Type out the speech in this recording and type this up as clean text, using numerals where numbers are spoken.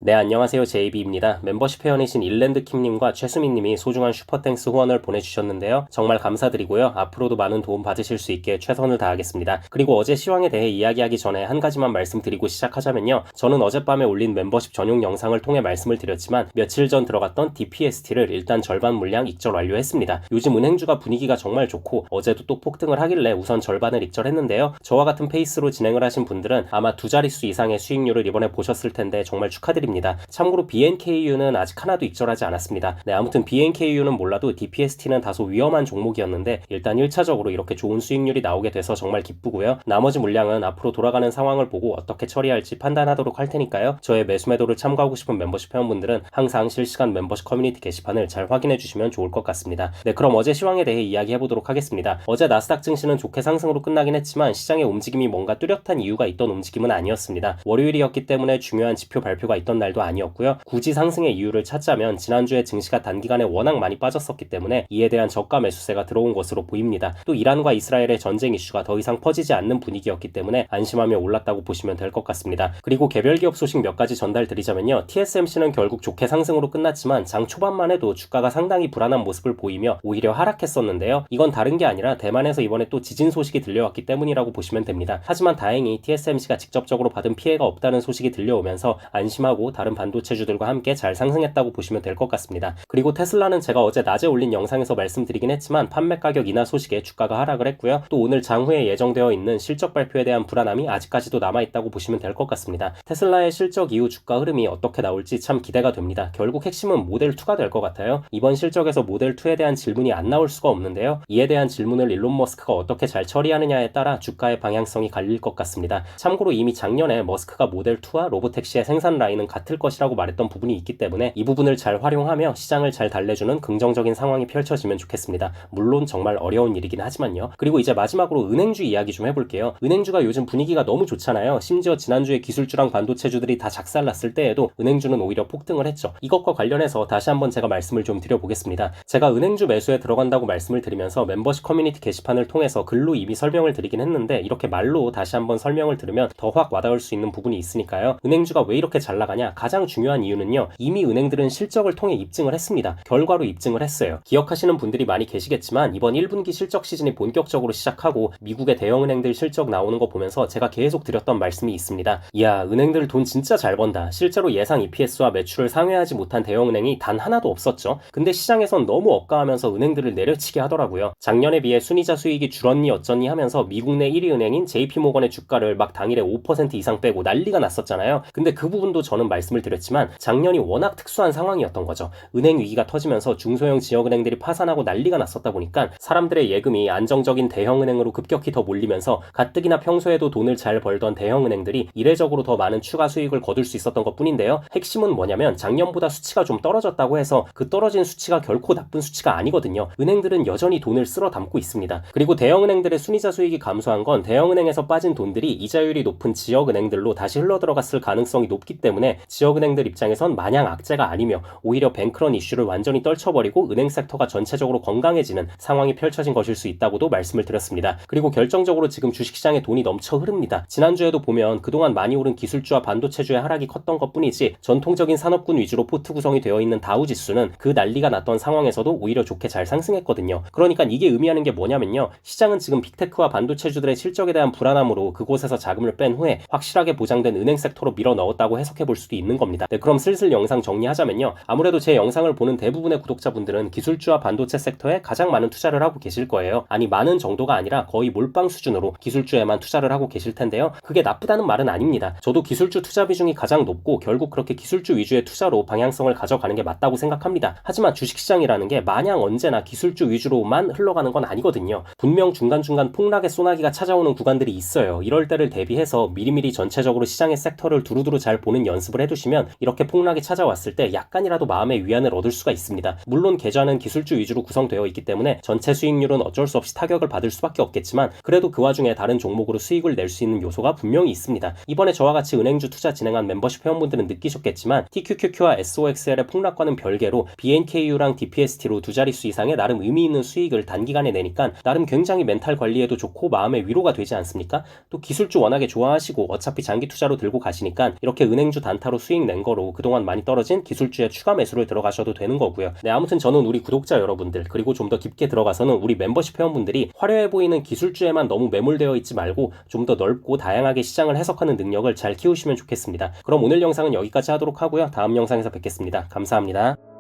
네, 안녕하세요. JB입니다. 멤버십 회원이신 일랜드킴님과 최수민님이 소중한 슈퍼땡스 후원을 보내주셨는데요. 정말 감사드리고요. 앞으로도 많은 도움 받으실 수 있게 최선을 다하겠습니다. 그리고 어제 시황에 대해 이야기하기 전에 한 가지만 말씀드리고 시작하자면요. 저는 어젯밤에 올린 멤버십 전용 영상을 통해 말씀을 드렸지만 며칠 전 들어갔던 DPST를 일단 절반 물량 익절 완료했습니다. 요즘 은행주가 분위기가 정말 좋고 어제도 또 폭등을 하길래 우선 절반을 익절했는데요. 저와 같은 페이스로 진행을 하신 분들은 아마 두 자릿수 이상의 수익률을 이번에 보셨을 텐데 정말 축하드립니다. 참고로 BNKU는 아직 하나도 익절하지 않았습니다. 네, 아무튼 BNKU는 몰라도 DPST는 다소 위험한 종목이었는데 일단 1차적으로 이렇게 좋은 수익률이 나오게 돼서 정말 기쁘고요. 나머지 물량은 앞으로 돌아가는 상황을 보고 어떻게 처리할지 판단하도록 할 테니까요. 저의 매수 매도를 참고하고 싶은 멤버십 회원분들은 항상 실시간 멤버십 커뮤니티 게시판을 잘 확인해 주시면 좋을 것 같습니다. 네, 그럼 어제 시황에 대해 이야기해 보도록 하겠습니다. 어제 나스닥 증시는 좋게 상승으로 끝나긴 했지만 시장의 움직임이 뭔가 뚜렷한 이유가 있던 움직임은 아니었습니다. 월요일이었기 때문에 중요한 지표 발표가 있던 날도 아니었고요. 굳이 상승의 이유를 찾자면 지난주에 증시가 단기간에 워낙 많이 빠졌었기 때문에 이에 대한 저가 매수세가 들어온 것으로 보입니다. 또 이란과 이스라엘의 전쟁 이슈가 더 이상 퍼지지 않는 분위기였기 때문에 안심하며 올랐다고 보시면 될 것 같습니다. 그리고 개별 기업 소식 몇 가지 전달드리자면요. TSMC는 결국 좋게 상승으로 끝났지만 장 초반만 해도 주가가 상당히 불안한 모습을 보이며 오히려 하락했었는데요. 이건 다른 게 아니라 대만에서 이번에 또 지진 소식이 들려왔기 때문이라고 보시면 됩니다. 하지만 다행히 TSMC가 직접적으로 받은 피해가 없다는 소식이 들려오면서 안심하고 다른 반도체주들과 함께 잘 상승했다고 보시면 될 것 같습니다. 그리고 테슬라는 제가 어제 낮에 올린 영상에서 말씀드리긴 했지만 판매 가격 인하 소식에 주가가 하락을 했고요. 또 오늘 장후에 예정되어 있는 실적 발표에 대한 불안함이 아직까지도 남아있다고 보시면 될 것 같습니다. 테슬라의 실적 이후 주가 흐름이 어떻게 나올지 참 기대가 됩니다. 결국 핵심은 모델2가 될 것 같아요. 이번 실적에서 모델2에 대한 질문이 안 나올 수가 없는데요. 이에 대한 질문을 일론 머스크가 어떻게 잘 처리하느냐에 따라 주가의 방향성이 갈릴 것 같습니다. 참고로 이미 작년에 머스크가 모델2와 로보택시의 생산 라인은 같을 것이라고 말했던 부분이 있기 때문에 이 부분을 잘 활용하며 시장을 잘 달래주는 긍정적인 상황이 펼쳐지면 좋겠습니다. 물론 정말 어려운 일이긴 하지만요. 그리고 이제 마지막으로 은행주 이야기 좀 해볼게요. 은행주가 요즘 분위기가 너무 좋잖아요. 심지어 지난주에 기술주랑 반도체주들이 다 작살났을 때에도 은행주는 오히려 폭등을 했죠. 이것과 관련해서 다시 한번 제가 말씀을 좀 드려보겠습니다. 제가 은행주 매수에 들어간다고 말씀을 드리면서 멤버십 커뮤니티 게시판을 통해서 글로 이미 설명을 드리긴 했는데 이렇게 말로 다시 한번 설명을 들으면 더 확 와닿을 수 있는 부분이 있으니까요. 은행주가 왜 이렇게 잘 나가냐? 가장 중요한 이유는요. 이미 은행들은 실적을 통해 입증을 했습니다. 결과로 입증을 했어요. 기억하시는 분들이 많이 계시겠지만 이번 1분기 실적 시즌이 본격적으로 시작하고 미국의 대형은행들 실적 나오는 거 보면서 제가 계속 드렸던 말씀이 있습니다. 이야, 은행들 돈 진짜 잘 번다. 실제로 예상 EPS와 매출을 상회하지 못한 대형은행이 단 하나도 없었죠. 근데 시장에선 너무 억가하면서 은행들을 내려치게 하더라고요. 작년에 비해 순이자 수익이 줄었니 어쩌니 하면서 미국 내 1위 은행인 JP모건의 주가를 막 당일에 5% 이상 빼고 난리가 났었잖아요. 근데 그 부분도 저는 말씀을 드렸지만 작년이 워낙 특수한 상황이었던 거죠. 은행 위기가 터지면서 중소형 지역은행들이 파산하고 난리가 났었다 보니까 사람들의 예금이 안정적인 대형은행으로 급격히 더 몰리면서 가뜩이나 평소에도 돈을 잘 벌던 대형은행들이 이례적으로 더 많은 추가 수익을 거둘 수 있었던 것 뿐인데요. 핵심은 뭐냐면 작년보다 수치가 좀 떨어졌다고 해서 그 떨어진 수치가 결코 나쁜 수치가 아니거든요. 은행들은 여전히 돈을 쓸어 담고 있습니다. 그리고 대형은행들의 순이자 수익이 감소한 건 대형은행에서 빠진 돈들이 이자율이 높은 지역은행들로 다시 흘러들어갔을 가능성이 높기 때문에 지역은행들 입장에선 마냥 악재가 아니며 오히려 뱅크런 이슈를 완전히 떨쳐버리고 은행 섹터가 전체적으로 건강해지는 상황이 펼쳐진 것일 수 있다고도 말씀을 드렸습니다. 그리고 결정적으로 지금 주식시장에 돈이 넘쳐 흐릅니다. 지난주에도 보면 그동안 많이 오른 기술주와 반도체주의 하락이 컸던 것뿐이지 전통적인 산업군 위주로 포트 구성이 되어 있는 다우지수는 그 난리가 났던 상황에서도 오히려 좋게 잘 상승했거든요. 그러니까 이게 의미하는 게 뭐냐면요. 시장은 지금 빅테크와 반도체주들의 실적에 대한 불안함으로 그곳에서 자금을 뺀 후에 확실하게 보장된 은행 섹터로 밀어 넣었다고 해석해 볼 수도 있는 겁니다. 네, 그럼 슬슬 영상 정리하자면요. 아무래도 제 영상을 보는 대부분의 구독자분들은 기술주와 반도체 섹터에 가장 많은 투자를 하고 계실 거예요. 아니, 많은 정도가 아니라 거의 몰빵 수준으로 기술주에만 투자를 하고 계실 텐데요. 그게 나쁘다는 말은 아닙니다. 저도 기술주 투자 비중이 가장 높고 결국 그렇게 기술주 위주의 투자로 방향성을 가져가는 게 맞다고 생각합니다. 하지만 주식시장이라는 게 마냥 언제나 기술주 위주로만 흘러가는 건 아니거든요. 분명 중간중간 폭락의 소나기가 찾아오는 구간들이 있어요. 이럴 때를 대비해서 미리미리 전체적으로 시장의 섹터를 두루두루 잘 보는 연습을 해두시면 이렇게 폭락이 찾아왔을 때 약간이라도 마음의 위안을 얻을 수가 있습니다. 물론 계좌는 기술주 위주로 구성되어 있기 때문에 전체 수익률은 어쩔 수 없이 타격을 받을 수밖에 없겠지만 그래도 그 와중에 다른 종목으로 수익을 낼 수 있는 요소가 분명히 있습니다. 이번에 저와 같이 은행주 투자 진행한 멤버십 회원분들은 느끼셨겠지만 TQQQ와 SOXL의 폭락과는 별개로 BNKU랑 DPST로 두 자릿수 이상의 나름 의미 있는 수익을 단기간에 내니까 나름 굉장히 멘탈 관리에도 좋고 마음의 위로가 되지 않습니까? 또 기술주 워낙에 좋아하시고 어차피 장기 투자로 들고 가시니까 이렇게 은행주 단타로 진짜로 수익 낸 거로 그동안 많이 떨어진 기술주에 추가 매수를 들어가셔도 되는 거고요. 네, 아무튼 저는 우리 구독자 여러분들 그리고 좀 더 깊게 들어가서는 우리 멤버십 회원분들이 화려해 보이는 기술주에만 너무 매몰되어 있지 말고 좀 더 넓고 다양하게 시장을 해석하는 능력을 잘 키우시면 좋겠습니다. 그럼 오늘 영상은 여기까지 하도록 하고요. 다음 영상에서 뵙겠습니다. 감사합니다.